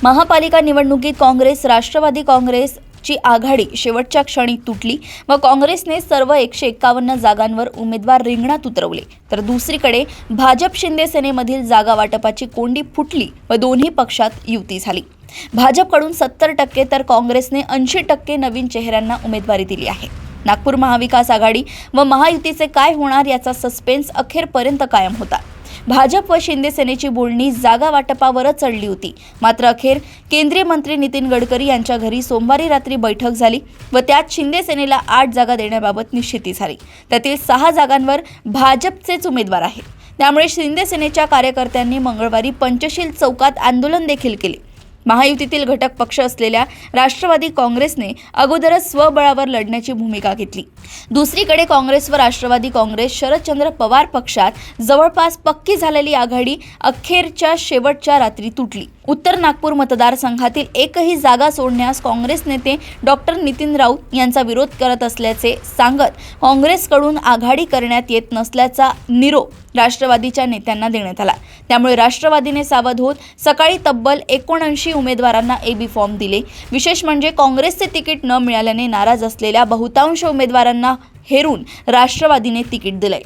महापालिका निवडणुकीत काँग्रेस राष्ट्रवादी काँग्रेसची आघाडी शेवटच्या क्षणी तुटली व काँग्रेसने सर्व 151 जागांवर उमेदवार रिंगणात उतरवले, तर दुसरीकडे भाजप शिंदे सेनेमधील जागा वाटपाची कोंडी फुटली व दोन्ही पक्षात युती झाली। भाजपकडून 70% तर काँग्रेसने 80% नवीन चेहऱ्यांना उमेदवारी दिली आहे। नागपूर महाविकास आघाडी व महायुतीचे काय होणार याचा सस्पेन्स अखेरपर्यंत कायम होता। भाजप व शिंदे सेनेची बोलणी जागा वाटपावरच चढली होती, मात्र अखेर केंद्रीय मंत्री नितीन गडकरी यांच्या घरी सोमवारी रात्री बैठक झाली व त्यात शिंदे सेनेला 8 जागा देण्याबाबत निश्चिती झाली। त्यातील 6 जागांवर भाजपचेच उमेदवार आहेत। त्यामुळे शिंदे सेनेच्या कार्यकर्त्यांनी मंगळवारी पंचशील चौकात आंदोलन देखील केले। महायुतीतील घटक पक्ष असलेल्या राष्ट्रवादी काँग्रेसने अगोदरच स्वबळावर लढण्याची भूमिका घेतली। दुसरीकडे काँग्रेस व राष्ट्रवादी काँग्रेस शरदचंद्र पवार पक्षात जवळपास पक्की झालेली आघाडी अखेरच्या शेवटच्या रात्री तुटली। उत्तर नागपूर मतदारसंघातील एकही जागा सोडण्यास काँग्रेस नेते डॉक्टर नितीन राऊत यांचा विरोध करत असल्याचे सांगत काँग्रेसकडून आघाडी करण्यात येत नसल्याचा निरोप राष्ट्रवादीच्या नेत्यांना देण्यात आला। त्यामुळे राष्ट्रवादीने सावध होत सकाळी तब्बल 79 उमेदवारांना एबी फॉर्म दिले। विशेष म्हणजे काँग्रेसचे तिकीट न मिळाल्याने नाराज असलेल्या बहुतांश उमेदवारांना हेरून राष्ट्रवादीने तिकीट दिले।